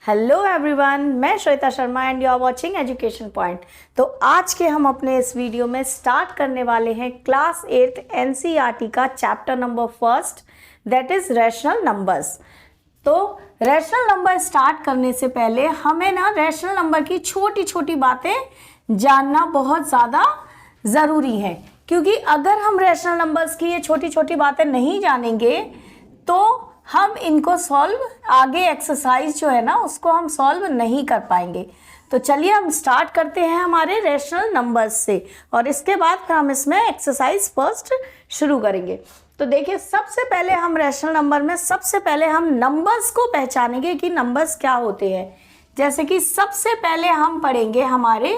Hello everyone, मैं Shweta Sharma and you are watching education point. तो आज के हम अपने इस वीडियो में स्टार्ट करने वाले हैं क्लास 8 एनसीईआरटी का chapter number first, that is rational numbers. तो रैशनल नंबर स्टार्ट करने से पहले हमें ना रैशनल नंबर की छोटी छोटी बातें जानना बहुत ज़्यादा ज़रूरी है, क्योंकि अगर हम रैशनल नंबर्स की ये छोटी छोटी बातें नहीं जानेंगे तो हम इनको सॉल्व आगे एक्सरसाइज जो है ना उसको हम सॉल्व नहीं कर पाएंगे। तो चलिए हम स्टार्ट करते हैं हमारे रैशनल नंबर्स से और इसके बाद फिर हम इसमें एक्सरसाइज फर्स्ट शुरू करेंगे। तो देखिए, सबसे पहले हम रैशनल नंबर में सबसे पहले हम नंबर्स को पहचानेंगे कि नंबर्स क्या होते हैं। जैसे कि सबसे पहले हम पढ़ेंगे हमारे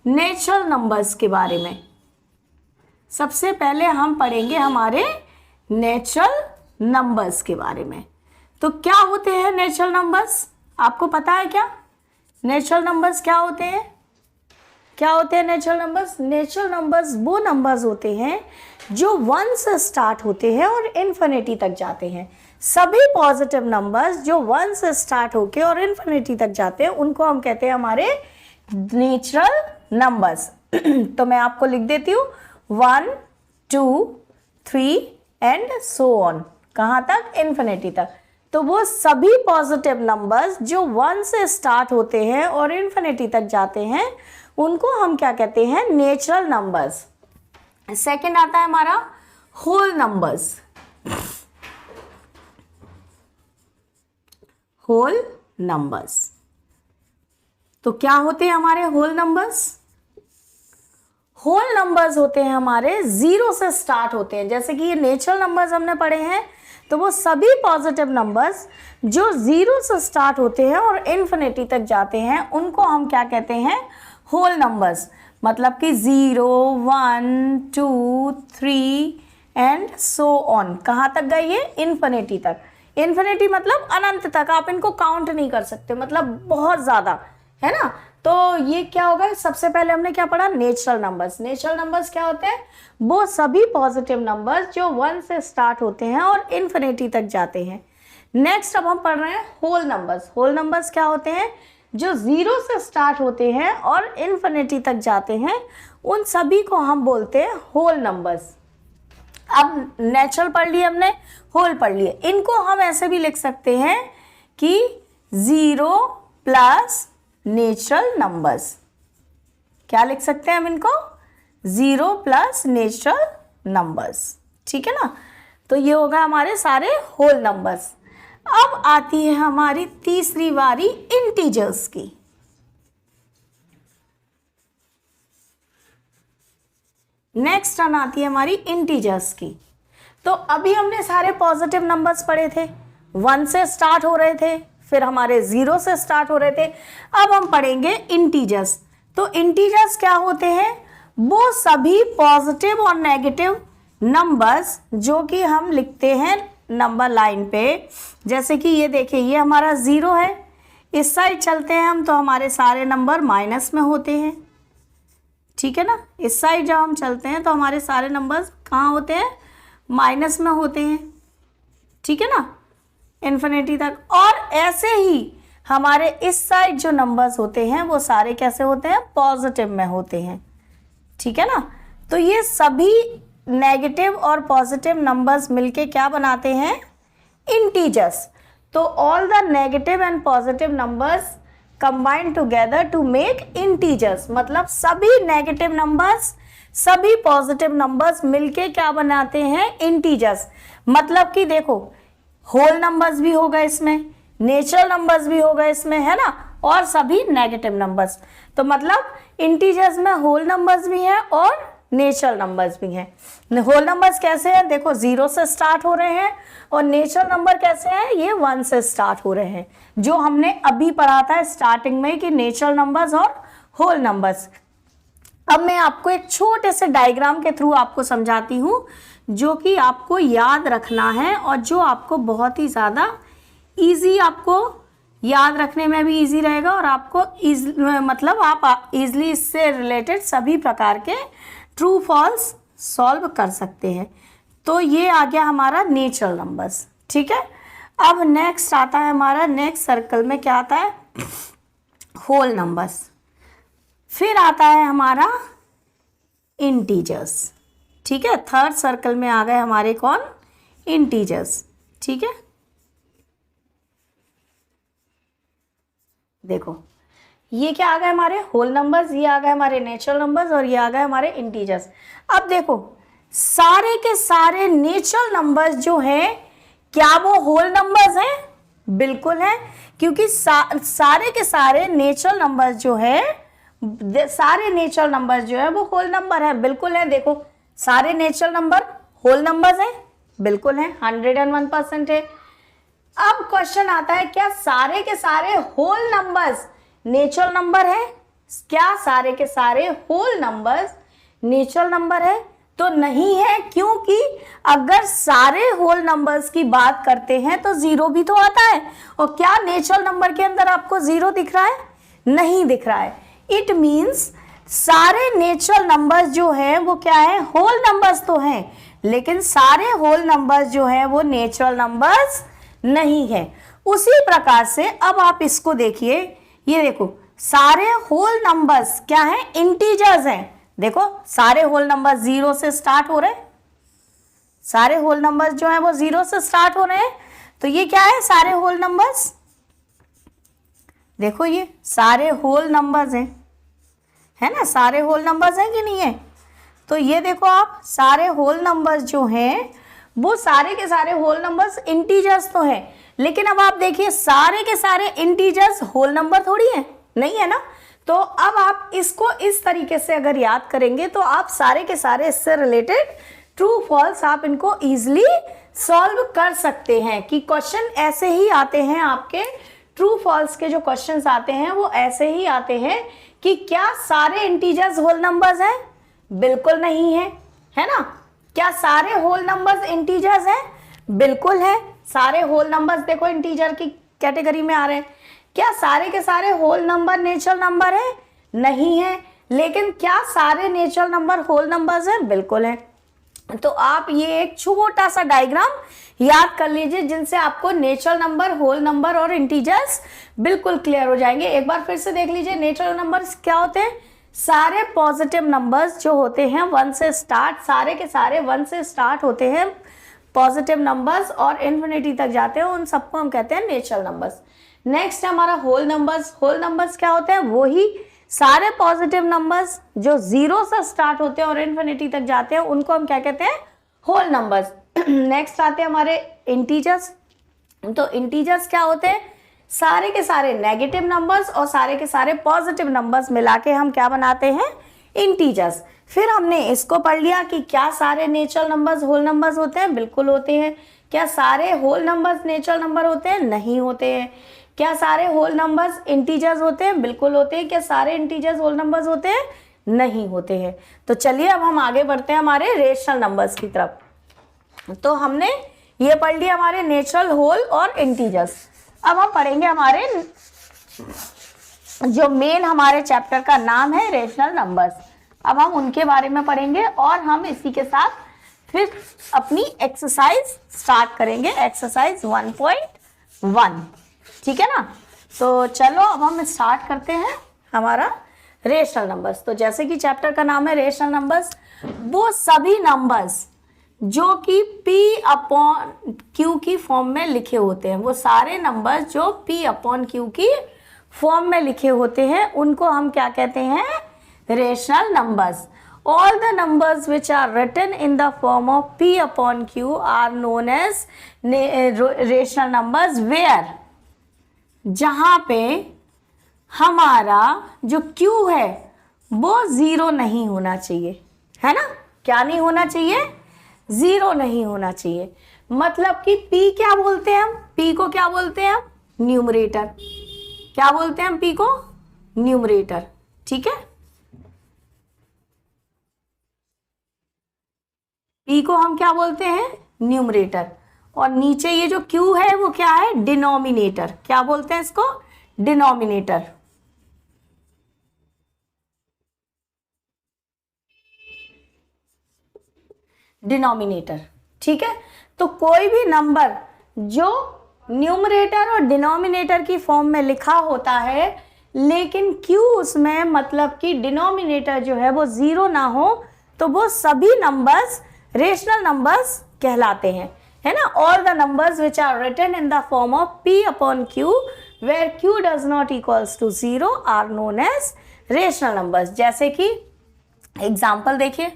नेचुरल नंबर्स के बारे में। सबसे पहले हम पढ़ेंगे हमारे नेचुरल नंबर्स के बारे में। तो क्या होते हैं नेचुरल नंबर्स, आपको पता है क्या? नेचुरल नंबर्स क्या होते हैं? क्या होते हैं नेचुरल नंबर्स? नेचुरल नंबर्स वो नंबर्स होते हैं जो 1 से स्टार्ट होते हैं और इन्फिनिटी तक जाते हैं। सभी पॉजिटिव नंबर्स जो 1 से स्टार्ट होके और इन्फिनिटी तक जाते हैं उनको हम कहते हैं हमारे नेचुरल नंबर्स। तो मैं आपको लिख देती हूँ 1, 2, 3 एंड सो ऑन, कहाँ तक? इन्फिनिटी तक। तो वो सभी पॉजिटिव नंबर्स जो 1 से स्टार्ट होते हैं और इन्फिनिटी तक जाते हैं उनको हम क्या कहते हैं? Natural numbers. सेकंड आता है हमारा होल नंबर्स। होल नंबर्स तो क्या होते हैं हमारे होल नंबर्स? होल नंबर्स होते हैं हमारे 0 से स्टार्ट होते हैं। जैसे कि ये नेचुरल नंबर्स हमने पढ़े हैं, तो वो सभी पॉजिटिव नंबर्स जो 0 से स्टार्ट होते हैं और इन्फिनिटी तक जाते हैं उनको हम क्या कहते हैं? Whole numbers. मतलब कि 0, 1, 2, 3 एंड सो ऑन। कहाँ तक गए ये? इन्फिनिटी तक। इन्फिनिटी मतलब अनंत तक, आप इनको काउंट नहीं कर सकते, मतलब बहुत ज़्यादा, है ना। तो ये क्या होगा? सबसे पहले हमने क्या पढ़ा? Natural numbers. नेचुरल नंबर्स क्या होते हैं? वो सभी पॉजिटिव नंबर्स जो 1 से स्टार्ट होते हैं और इन्फिनिटी तक जाते हैं। नेक्स्ट अब हम पढ़ रहे हैं होल नंबर्स। होल नंबर्स क्या होते हैं? जो 0 से स्टार्ट होते हैं और इन्फिनिटी तक जाते हैं, उन सभी को हम बोलते हैं होल नंबर्स। अब नेचुरल पढ़ लिए हमने, होल पढ़ लिए। इनको हम ऐसे भी लिख सकते हैं कि 0 प्लस नेचुरल नंबर्स। क्या लिख सकते हैं हम इनको? 0 प्लस नेचुरल नंबर्स। ठीक है ना। तो ये होगा हमारे सारे होल नंबर्स। अब आती है हमारी तीसरी बारी इंटीजर्स की। नेक्स्ट टर्न आती है हमारी इंटीजर्स की। तो अभी हमने सारे पॉजिटिव नंबर्स पढ़े थे, 1 से स्टार्ट हो रहे थे, फिर हमारे 0 से स्टार्ट हो रहे थे। अब हम पढ़ेंगे इंटीजर्स। तो इंटीजर्स क्या होते हैं? वो सभी पॉजिटिव और नेगेटिव नंबर्स जो कि हम लिखते हैं नंबर लाइन पे। जैसे कि ये देखिए, ये हमारा 0 है, इस साइड चलते हैं हम तो हमारे सारे नंबर माइनस में होते हैं। ठीक है ना। इस साइड जब हम चलते हैं तो हमारे सारे नंबर्स कहाँ होते हैं? माइनस में होते हैं। ठीक है ना, इन्फिनिटी तक। और ऐसे ही हमारे इस साइड जो नंबर्स होते हैं वो सारे कैसे होते हैं? पॉजिटिव में होते हैं। ठीक है ना। तो ये सभी नेगेटिव और पॉजिटिव नंबर्स मिलके क्या बनाते हैं? इंटीजर्स। तो all the negative and positive numbers combine together to make integers. मतलब सभी नेगेटिव नंबर्स, सभी पॉजिटिव नंबर्स मिलके क्या बनाते हैं? इंटीजर्स। मतलब कि देखो, होल नंबर्स भी हो गए इसमें, नेचुरल नंबर्स भी हो गए इसमें, है ना, और सभी नेगेटिव नंबर्स। तो मतलब इंटीजर्स में होल नंबर्स भी हैं और नेचुरल नंबर्स भी हैं। होल नंबर्स कैसे हैं? देखो, 0 से स्टार्ट हो रहे हैं, और नेचुरल नंबर कैसे हैं? ये 1 से स्टार्ट हो रहे हैं, जो हमने अभी पढ़ा था स्टार्टिंग में कि नेचुरल नंबर्स और होल नंबर्स। अब मैं आपको एक छोटे से डायग्राम के थ्रू आपको समझाती हूँ, जो कि आपको याद रखना है और जो आपको बहुत ही ज़्यादा ईजी, आपको याद रखने में भी ईजी रहेगा और आपको मतलब आप ईजिली इससे रिलेटेड सभी प्रकार के ट्रू फॉल्स सॉल्व कर सकते हैं। तो ये आ गया हमारा नेचुरल नंबर्स। ठीक है। अब नेक्स्ट आता है हमारा, नेक्स्ट सर्कल में क्या आता है? Whole numbers. फिर आता है हमारा इंटीजर्स। ठीक है, थर्ड सर्कल में आ गए हमारे कौन? इंटीजर्स। ठीक है, देखो ये क्या आ गए हमारे होल नंबर्स, ये आ गए हमारे नेचुरल नंबर्स और ये आ गए हमारे इंटीजर्स। अब देखो सारे के सारे नेचुरल नंबर्स जो हैं क्या वो होल नंबर्स हैं? बिल्कुल है, क्योंकि सारे के सारे नेचुरल नंबर्स जो है, सारे नेचुरल नंबर्स जो है वो होल नंबर है। बिल्कुल है, देखो सारे नेचुरल नंबर होल नंबर्स हैं, बिल्कुल है, 101% है। अब क्वेश्चन आता है क्या सारे के सारे होल नंबर्स नेचुरल नंबर है? क्या सारे के सारे होल नंबर्स नेचुरल नंबर है? तो नहीं है, क्योंकि अगर सारे होल नंबर्स की बात करते हैं तो जीरो भी तो आता है, और क्या नेचुरल नंबर के अंदर आपको जीरो दिख रहा है? नहीं दिख रहा है। इट मीन्स सारे नेचुरल नंबर्स जो हैं वो क्या है? होल नंबर्स तो हैं, लेकिन सारे होल नंबर्स जो हैं वो नेचुरल नंबर्स नहीं है। उसी प्रकार से अब आप इसको देखिए, ये देखो सारे होल नंबर्स क्या है? इंटीजर्स हैं। देखो सारे होल नंबर्स जीरो से स्टार्ट हो रहे हैं, सारे होल नंबर्स जो हैं वो जीरो से स्टार्ट हो रहे हैं। तो ये क्या है? सारे होल नंबर्स। देखो ये सारे होल नंबर्स हैं, है ना? सारे होल नंबर्स हैं कि नहीं है? तो ये देखो आप सारे होल नंबर्स जो हैं वो सारे के सारे होल नंबर्स इंटीजर्स तो हैं, लेकिन अब आप देखिए सारे के सारे इंटीजर्स होल नंबर थोड़ी है, नहीं है ना? तो अब आप इसको इस तरीके से अगर याद करेंगे तो आप सारे के सारे इससे रिलेटेड ट्रू फॉल्स आप इनको इजीली सॉल्व कर सकते हैं, कि क्वेश्चन ऐसे ही आते हैं आपके, ट्रू फॉल्स के जो क्वेश्चंस आते हैं वो ऐसे ही आते हैं कि क्या सारे इंटीजर्स होल नंबर्स हैं? बिल्कुल नहीं है, है ना? क्या सारे होल नंबर्स इंटीजर्स हैं? बिल्कुल है, सारे होल नंबर्स देखो इंटीजर की कैटेगरी में आ रहे हैं। क्या सारे के सारे होल नंबर नेचुरल नंबर है? नहीं है, लेकिन क्या सारे नेचुरल नंबर होल नंबर्स हैं? बिल्कुल है। तो आप ये एक छोटा सा डायग्राम याद कर लीजिए, जिनसे आपको नेचुरल नंबर, होल नंबर और इंटीजर्स बिल्कुल क्लियर हो जाएंगे। एक बार फिर से देख लीजिए, नेचुरल नंबर्स क्या होते हैं? सारे पॉजिटिव नंबर्स जो होते हैं 1 से स्टार्ट, सारे के सारे 1 से स्टार्ट होते हैं पॉजिटिव नंबर्स और इन्फिनिटी तक जाते हैं, उन सबको हम कहते हैं नेचुरल नंबर्स। नेक्स्ट है हमारा होल नंबर्स। होल नंबर्स क्या होते हैं? वही सारे पॉजिटिव नंबर्स जो 0 से स्टार्ट होते हैं और इन्फिनिटी तक जाते हैं, उनको हम क्या कहते हैं? Whole numbers. नेक्स्ट आते हैं हमारे इंटीजर्स। तो इंटीजर्स क्या होते हैं? सारे के सारे नेगेटिव नंबर्स और सारे के सारे पॉजिटिव नंबर्स मिला के हम क्या बनाते हैं? इंटीजर्स। फिर हमने इसको पढ़ लिया कि क्या सारे नेचुरल नंबर्स होल नंबर्स होते हैं? बिल्कुल होते हैं। क्या सारे होल नंबर्स नेचुरल नंबर होते हैं? नहीं होते हैं। क्या सारे होल नंबर्स इंटीजर्स होते हैं? बिल्कुल होते हैं। क्या सारे इंटीजर्स होल नंबर्स होते हैं? नहीं होते हैं। तो चलिए अब हम आगे बढ़ते हैं हमारे रेशनल नंबर्स की तरफ। तो हमने ये पढ़ लिया हमारे नेचुरल, होल और इंटीजर्स। अब हम पढ़ेंगे हमारे जो मेन हमारे चैप्टर का नाम है रेशनल नंबर्स। अब हम उनके बारे में पढ़ेंगे और हम इसी के साथ फिर अपनी एक्सरसाइज स्टार्ट करेंगे, एक्सरसाइज 1.1। ठीक है ना? तो चलो अब हम स्टार्ट करते हैं हमारा रेशनल नंबर्स। तो जैसे कि चैप्टर का नाम है रेशनल नंबर्स, वो सभी नंबर्स जो कि P/Q की फॉर्म में लिखे होते हैं, वो सारे नंबर्स जो P/Q की फॉर्म में लिखे होते हैं, उनको हम क्या कहते हैं? Rational numbers. All the numbers which are written in the form of P/Q are known as rational numbers, where जहां पे हमारा जो Q है वो जीरो नहीं होना चाहिए, है ना? क्या नहीं होना चाहिए? जीरो नहीं होना चाहिए। मतलब कि P क्या बोलते हैं हम? P को क्या बोलते हैं हम? न्यूमरेटर। क्या बोलते हैं हम P को? न्यूमरेटर। ठीक है, P को हम क्या बोलते हैं? न्यूमरेटर। और नीचे ये जो Q है वो क्या है? डिनोमिनेटर। क्या बोलते हैं इसको? डिनोमिनेटर। डिनोमिनेटर। ठीक है, तो कोई भी नंबर जो न्यूमरेटर और डिनोमिनेटर की फॉर्म में लिखा होता है, लेकिन क्यों उसमें मतलब कि डिनोमिनेटर जो है वो जीरो ना हो, तो वो सभी नंबर्स रेशनल नंबर्स कहलाते हैं, है ना। All the numbers which are written in the form of p upon q where q does not equals to zero are known as rational numbers. जैसे कि एग्जाम्पल देखिए,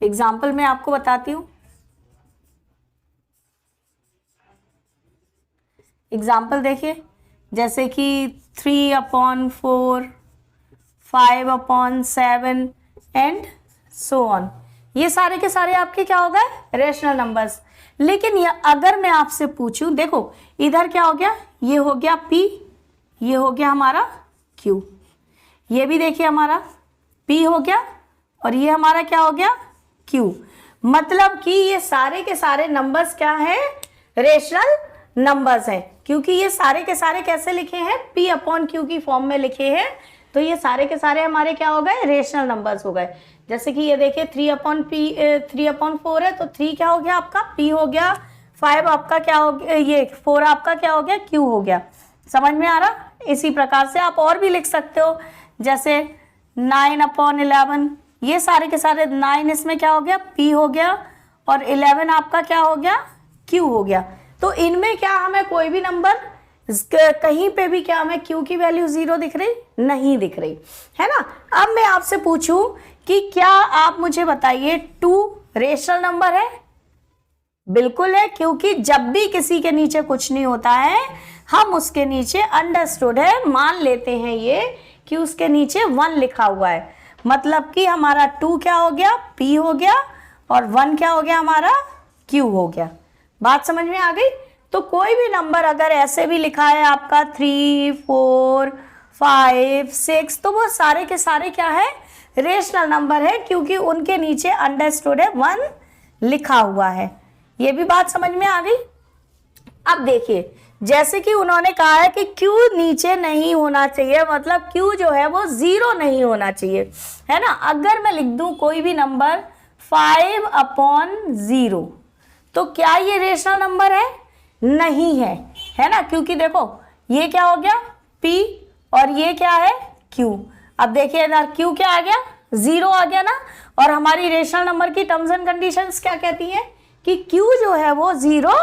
एग्जाम्पल मैं आपको बताती हूँ। एग्जाम्पल देखिए, जैसे कि 3/4, 5/7 एंड सो ऑन, ये सारे के सारे आपके क्या हो गए, रेशनल नंबर्स। लेकिन ये अगर मैं आपसे पूछूं, देखो इधर क्या हो गया, ये हो गया p, ये हो गया हमारा q, ये भी देखिए हमारा p हो गया, और ये हमारा क्या हो गया q। मतलब कि ये सारे के सारे नंबर्स क्या हैं, रेशनल नंबर्स हैं, क्योंकि ये सारे के सारे कैसे लिखे हैं, p अपॉन q की फॉर्म में लिखे हैं, तो ये सारे के सारे हमारे क्या हो गए, रेशनल नंबर्स हो गए। जैसे कि ये देखिए 3/4 है, तो 3 क्या हो गया आपका p हो गया, 5 आपका क्या हो गया, ये 4 आपका क्या हो गया, q हो गया। समझ में आ रहा। इसी प्रकार से आप और भी लिख सकते हो, जैसे 9/11, ये सारे के सारे 9 इसमें क्या हो गया, p हो गया, और 11 आपका क्या हो गया, q हो गया। तो इनमें क्या हमें कोई भी नंबर कहीं पे भी क्या हमें q की वैल्यू जीरो दिख रही, नहीं दिख रही, है ना। अब मैं आपसे पूछूं कि क्या आप मुझे बताइए 2 रेशनल नंबर है? बिल्कुल है, क्योंकि जब भी किसी के नीचे कुछ नहीं होता है, हम उसके नीचे अंडरस्टूड है मान लेते हैं ये कि उसके नीचे 1 लिखा हुआ है, मतलब कि हमारा 2 क्या हो गया, p हो गया, और 1 क्या हो गया हमारा, q हो गया। बात समझ में आ गई। तो कोई भी नंबर अगर ऐसे भी लिखा है आपका 3, 4, 5, 6, तो वो सारे के सारे क्या है, रेशनल नंबर है, क्योंकि उनके नीचे अंडरस्टूड है 1 लिखा हुआ है। ये भी बात समझ में आ गई। अब देखिए, जैसे कि उन्होंने कहा है कि q नीचे नहीं होना चाहिए, मतलब q जो है वो जीरो नहीं होना चाहिए, है ना। अगर मैं लिख दूं कोई भी नंबर 5/0, तो क्या ये रेशनल नंबर है, नहीं है, है ना, क्योंकि देखो ये क्या हो गया p और ये क्या है q। अब देखिए इधर q क्या आ गया, जीरो आ गया ना, और हमारी रेशनल नंबर की टर्म्स एंड कंडीशंस क्या कहती हैं कि q जो है वो जीरो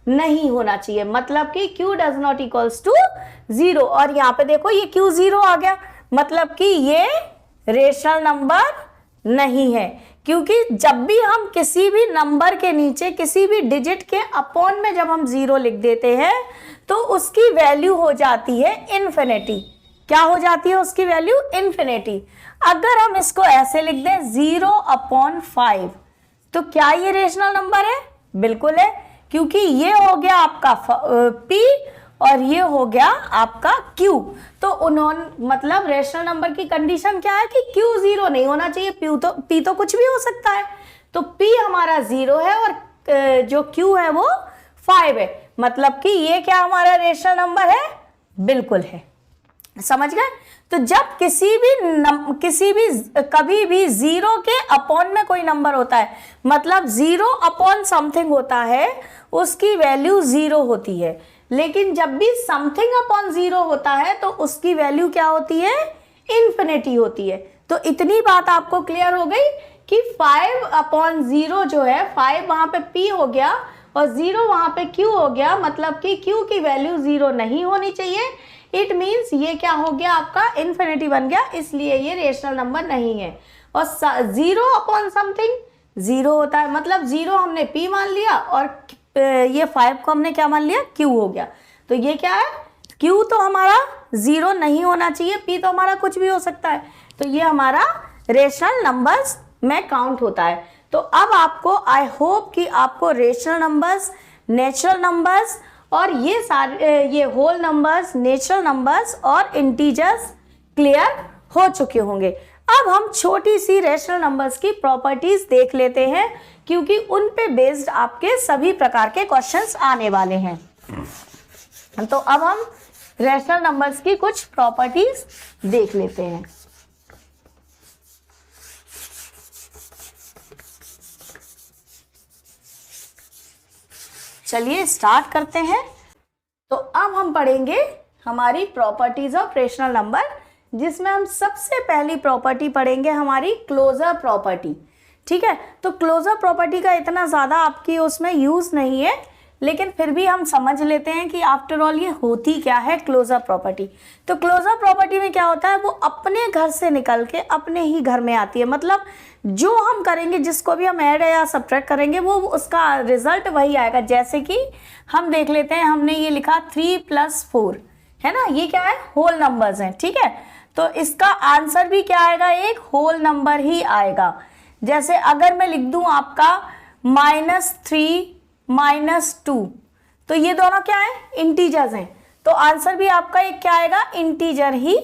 नहीं होना चाहिए, मतलब कि q does not equals to zero. और यहाँ पे देखो ये q जीरो आ गया, मतलब कि ये रेशनल नंबर नहीं है, क्योंकि जब भी हम किसी भी नंबर के नीचे किसी भी डिजिट के अपॉन में जब हम जीरो लिख देते हैं, तो उसकी वैल्यू हो जाती है इन्फिनिटी। क्या हो जाती है उसकी वैल्यू, इन्फिनिटी। अगर हम इसको ऐसे लिख दें 0/5, तो क्या ये रेशनल नंबर है, बिल्कुल है, क्योंकि ये हो गया आपका p और ये हो गया आपका q। तो उन्होंने मतलब रेशनल नंबर की कंडीशन क्या है कि q जीरो नहीं होना चाहिए, p तो कुछ भी हो सकता है, तो p हमारा जीरो है और जो q है वो 5 है, मतलब कि ये क्या हमारा रेशनल नंबर है, बिल्कुल है। समझ गए। तो जब किसी भी कभी भी जीरो के अपॉन में कोई नंबर होता है, मतलब 0 समथिंग होता है, उसकी वैल्यू जीरो होती है, लेकिन जब भी समथिंग अपॉन जीरो होता है तो उसकी वैल्यू क्या होती है, इन्फिनिटी होती है। तो इतनी बात आपको क्लियर हो गई कि 5/0 जो है, 5 वहां पे p हो गया और 0 वहां पे q हो गया, मतलब कि q की वैल्यू जीरो नहीं होनी चाहिए। इट मीन्स ये क्या हो गया आपका, इन्फिनिटी बन गया, इसलिए ये रेशनल नंबर नहीं है। और 0 समथिंग जीरो होता है, मतलब 0 हमने p मान लिया और ये 5 को हमने क्या मान लिया, q हो गया। तो ये क्या है, q तो हमारा जीरो नहीं होना चाहिए, p तो हमारा कुछ भी हो सकता है, तो ये हमारा रेशनल नंबर्स में काउंट होता है। तो अब आपको, आई होप कि आपको रेशनल नंबर्स, नेचुरल नंबर्स और ये सारे ये होल नंबर्स, नेचुरल नंबर्स और इंटीजर्स क्लियर हो चुके होंगे। अब हम छोटी सी रेशनल नंबर्स की प्रॉपर्टीज देख लेते हैं, क्योंकि उन पे बेस्ड आपके सभी प्रकार के क्वेश्चंस आने वाले हैं। तो अब हम रेशनल नंबर्स की कुछ प्रॉपर्टीज देख लेते हैं। चलिए स्टार्ट करते हैं। तो अब हम पढ़ेंगे हमारी प्रॉपर्टीज ऑफ रेशनल नंबर, जिसमें हम सबसे पहली प्रॉपर्टी पढ़ेंगे हमारी क्लोजर प्रॉपर्टी। ठीक है, तो क्लोजर प्रॉपर्टी का इतना ज़्यादा आपकी उसमें यूज़ नहीं है, लेकिन फिर भी हम समझ लेते हैं कि आफ्टर ऑल ये होती क्या है क्लोजर प्रॉपर्टी। तो क्लोजर प्रॉपर्टी में क्या होता है, वो अपने घर से निकल के अपने ही घर में आती है। मतलब जो हम करेंगे, जिसको भी हम ऐड या सब्ट्रैक्ट करेंगे, वो उसका रिजल्ट वही आएगा। जैसे कि हम देख लेते हैं, हमने ये लिखा 3 + 4 है ना, ये क्या है, होल नंबर्स हैं। ठीक है, तो इसका आंसर भी क्या आएगा, एक होल नंबर ही आएगा। जैसे अगर मैं लिख दूं आपका -3 - 2, तो ये दोनों क्या है, इंटीजर्स हैं, तो आंसर भी आपका एक क्या आएगा, इंटीजर ही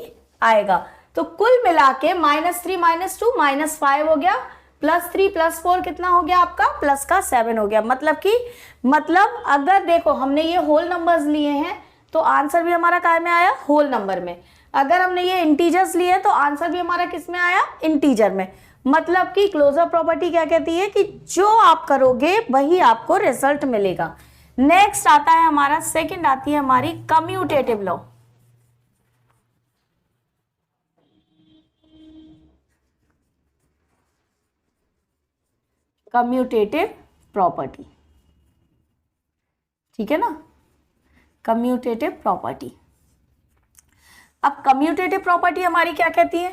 आएगा। तो कुल मिला के -3 - 2 -5 हो गया, +3 + 4 कितना हो गया आपका, प्लस का 7 हो गया। मतलब अगर देखो हमने ये होल नंबर्स लिए हैं तो आंसर भी हमारा काय में आया, होल नंबर में। अगर हमने ये इंटीजर्स लिए तो आंसर भी हमारा किस में आया, इंटीजर में। मतलब कि क्लोजर प्रॉपर्टी क्या कहती है कि जो आप करोगे वही आपको रिजल्ट मिलेगा। नेक्स्ट आता है हमारा, सेकंड आती है हमारी कम्यूटेटिव लॉ। कम्यूटेटिव प्रॉपर्टी, ठीक है ना, कम्यूटेटिव प्रॉपर्टी। अब कम्यूटेटिव प्रॉपर्टी हमारी क्या कहती है,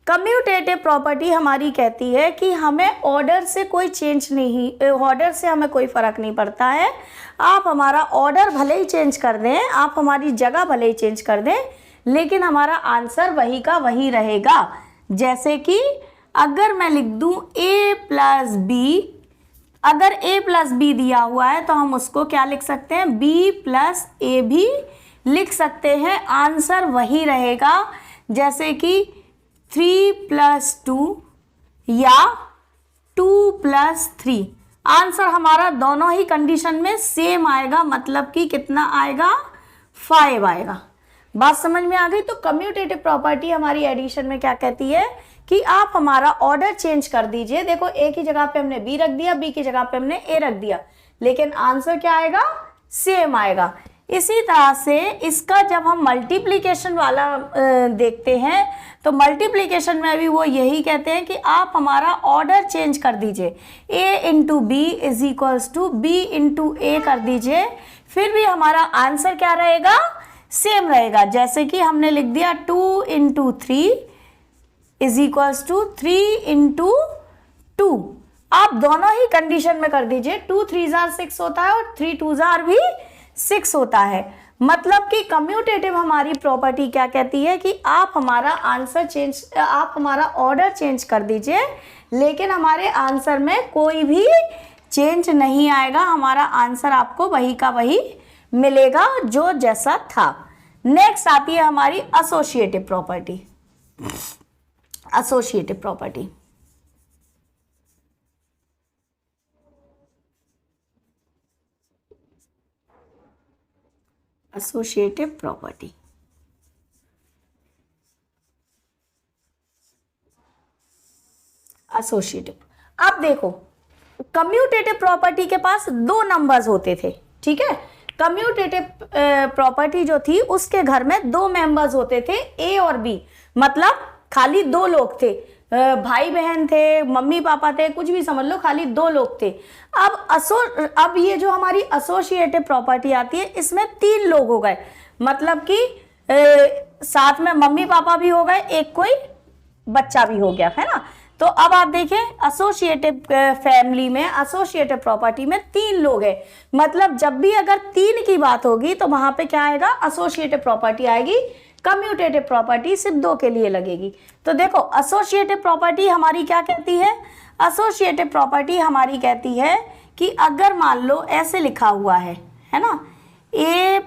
कम्यूटेटिव प्रॉपर्टी हमारी कहती है कि हमें ऑर्डर से कोई चेंज नहीं, ऑर्डर से हमें कोई फ़र्क नहीं पड़ता है। आप हमारा ऑर्डर भले ही चेंज कर दें, आप हमारी जगह भले ही चेंज कर दें, लेकिन हमारा आंसर वही का वही रहेगा। जैसे कि अगर मैं लिख दूं a + b, अगर a + b दिया हुआ है तो हम उसको क्या लिख सकते हैं, b + a भी लिख सकते हैं, आंसर वही रहेगा। जैसे कि 3 + 2 या 2 + 3, आंसर हमारा दोनों ही कंडीशन में सेम आएगा। मतलब कि कितना आएगा, 5 आएगा। बात समझ में आ गई। तो कम्यूटेटिव प्रॉपर्टी हमारी एडिशन में क्या कहती है कि आप हमारा ऑर्डर चेंज कर दीजिए। देखो a की जगह पे हमने b रख दिया, b की जगह पे हमने a रख दिया, लेकिन आंसर क्या आएगा, सेम आएगा। इसी तरह से इसका जब हम मल्टीप्लिकेशन वाला देखते हैं तो मल्टीप्लिकेशन में भी वो यही कहते हैं कि आप हमारा ऑर्डर चेंज कर दीजिए, a × b = b × a कर दीजिए, फिर भी हमारा आंसर क्या रहेगा, सेम रहेगा। जैसे कि हमने लिख दिया 2 × 3 = 3 × 2, आप दोनों ही कंडीशन में कर दीजिए। 2 × 3 = 6 होता है और 3 × 2 = भी 6 होता है। मतलब कि कम्यूटेटिव हमारी प्रॉपर्टी क्या कहती है कि आप हमारा आंसर चेंज, आप हमारा ऑर्डर चेंज कर दीजिए, लेकिन हमारे आंसर में कोई भी चेंज नहीं आएगा, हमारा आंसर आपको वही का वही मिलेगा जो जैसा था। नेक्स्ट आती है हमारी associative property. Associative property, associative property, associative. अब देखो कम्यूटेटिव प्रॉपर्टी के पास 2 नंबर्स होते थे। ठीक है, कम्यूटेटिव प्रॉपर्टी जो थी उसके घर में 2 मेंबर्स होते थे, a और b। मतलब खाली 2 लोग थे, भाई बहन थे, मम्मी पापा थे, कुछ भी समझ लो, खाली 2 लोग थे। अब ये जो हमारी एसोसिएटिव प्रॉपर्टी आती है, इसमें 3 लोग हो गए। मतलब कि साथ में मम्मी पापा भी हो गए, एक कोई बच्चा भी हो गया, है ना। तो अब आप देखिए एसोसिएटिव फैमिली में, एसोसिएटिव प्रॉपर्टी में 3 लोग हैं। मतलब जब भी अगर 3 की बात होगी तो वहां पे क्या आएगा, एसोसिएटिव प्रॉपर्टी आएगी। कम्यूटेटिव प्रॉपर्टी सिर्फ 2 के लिए लगेगी। तो देखो एसोसिएटिव प्रॉपर्टी हमारी क्या कहती है, एसोसिएटिव प्रॉपर्टी हमारी कहती है कि अगर मान लो ऐसे लिखा हुआ है ना, a+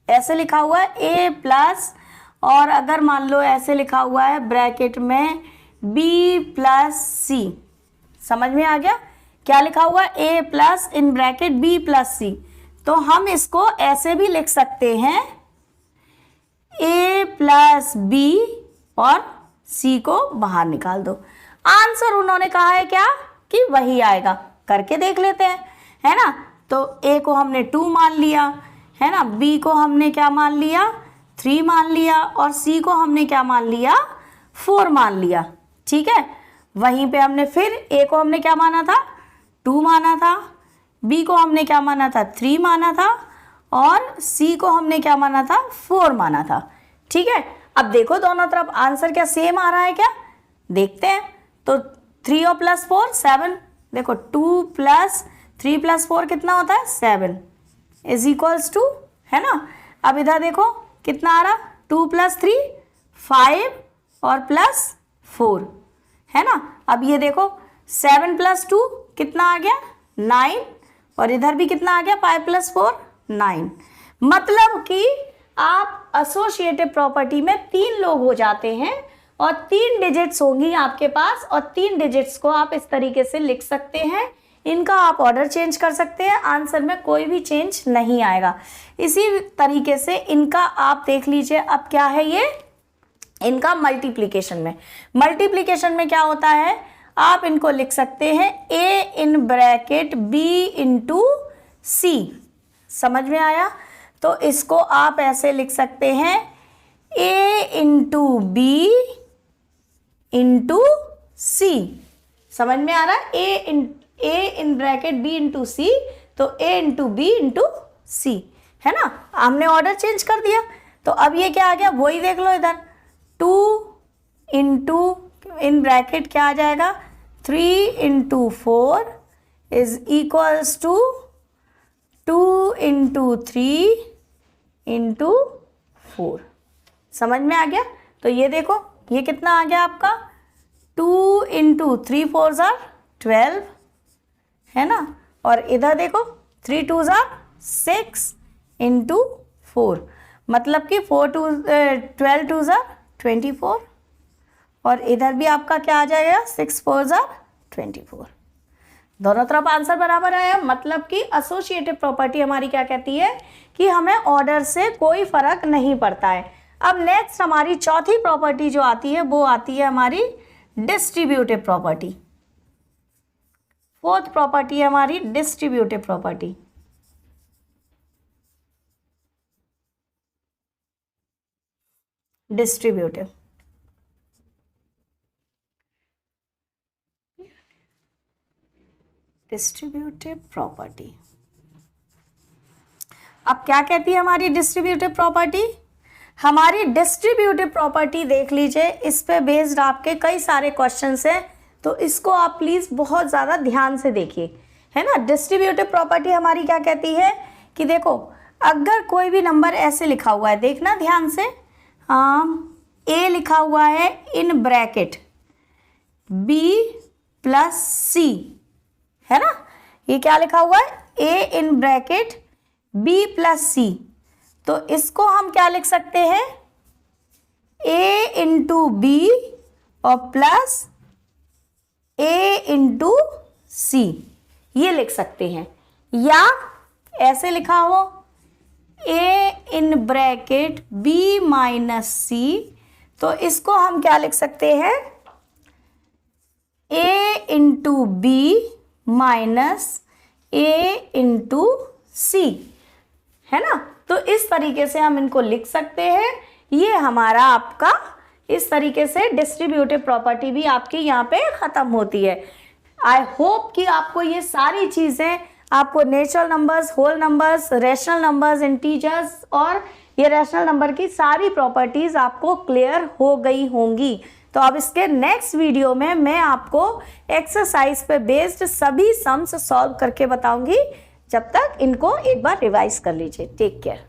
ऐसे लिखा हुआ है a+, और अगर मान लो ऐसे लिखा हुआ है ब्रैकेट में b + c, समझ में आ गया क्या लिखा हुआ है, a+ in bracket b + c। तो हम इसको ऐसे भी लिख सकते हैं, a + b और c को बाहर निकाल दो। आंसर उन्होंने कहा है क्या कि वही आएगा, करके देख लेते हैं, है ना। तो A को हमने 2 मान लिया है ना, B को हमने क्या मान लिया 3 मान लिया और C को हमने क्या मान लिया 4 मान लिया। ठीक है, वहीं पे हमने फिर A को हमने क्या माना था 2 माना था, B को हमने क्या माना था 3 माना था और C को हमने क्या माना था 4 माना था। ठीक है, अब देखो दोनों तरफ आंसर क्या सेम आ रहा है क्या, देखते हैं। तो 3 और प्लस 4 7, देखो 2 प्लस 3 प्लस 4 कितना होता है 7 इज इक्वल्स टू, है ना। अब इधर देखो कितना आ रहा 2 प्लस 3 5 और प्लस 4, है ना। अब ये देखो 7 प्लस 2 कितना आ गया 9 और इधर भी कितना आ गया 5 प्लस 4 9। मतलब कि आप एसोसिएटिव प्रॉपर्टी में 3 लोग हो जाते हैं और 3 डिजिट्स होंगी आपके पास और 3 डिजिट्स को आप इस तरीके से लिख सकते हैं। इनका आप ऑर्डर चेंज कर सकते हैं, आंसर में कोई भी चेंज नहीं आएगा। इसी तरीके से इनका आप देख लीजिए, अब क्या है ये इनका मल्टीप्लिकेशन में क्या होता है, आप इनको लिख सकते हैं A in bracket B into C। समझ में आया, तो इसको आप ऐसे लिख सकते हैं A into B into C। समझ में आ रहा है, A in bracket B into C, तो A into B into C, है ना। हमने ऑर्डर चेंज कर दिया, तो अब ये क्या आ गया वही देख लो इधर 2 इंटू इन ब्रैकेट क्या आ जाएगा 3 into 4 is equals to 2 into 3 into 4। समझ में आ गया, तो ये देखो ये कितना आ गया आपका 2 इंटू 3 4 ज़ार 12, है ना। और इधर देखो 3 2 ज़ार 6 इंटू 4, मतलब कि 12 2 ज़ार 24 और इधर भी आपका क्या आ जाएगा 6 4 ज़ार 24। दोनों तरफ आंसर बराबर आया, मतलब कि एसोसिएटिव प्रॉपर्टी हमारी क्या कहती है कि हमें ऑर्डर से कोई फर्क नहीं पड़ता है। अब नेक्स्ट हमारी चौथी प्रॉपर्टी जो आती है वो आती है हमारी डिस्ट्रीब्यूटिव प्रॉपर्टी। फोर्थ प्रॉपर्टी है हमारी डिस्ट्रीब्यूटिव प्रॉपर्टी। डिस्ट्रीब्यूटिव प्रॉपर्टी अब क्या कहती है हमारी डिस्ट्रीब्यूटिव प्रॉपर्टी। हमारी डिस्ट्रीब्यूटिव प्रॉपर्टी देख लीजिए, इस पे बेस्ड आपके कई सारे क्वेश्चंस हैं, तो इसको आप प्लीज बहुत ज़्यादा ध्यान से देखिए, है ना। डिस्ट्रीब्यूटिव प्रॉपर्टी हमारी क्या कहती है कि देखो अगर कोई भी नंबर ऐसे लिखा हुआ है, देखना ध्यान से, A लिखा हुआ है in bracket B plus C, है ना। ये क्या लिखा हुआ है A in bracket B plus C, तो इसको हम क्या लिख सकते हैं A इंटू B और प्लस A इंटू C, ये लिख सकते हैं। या ऐसे लिखा हो A in bracket B minus C, तो इसको हम क्या लिख सकते हैं A into B minus A into C, है ना। तो इस तरीके से हम इनको लिख सकते हैं। ये हमारा आपका इस तरीके से डिस्ट्रीब्यूटिव प्रॉपर्टी भी आपकी यहाँ पे खत्म होती है। आई होप कि आपको ये सारी चीज़ें, आपको natural numbers, whole numbers, rational numbers, integers और ये रैशनल नंबर की सारी प्रॉपर्टीज आपको क्लियर हो गई होंगी। तो अब इसके नेक्स्ट वीडियो में मैं आपको एक्सरसाइज पे बेस्ड सभी सम्स सॉल्व करके बताऊंगी। जब तक इनको एक बार रिवाइज कर लीजिए। Take care.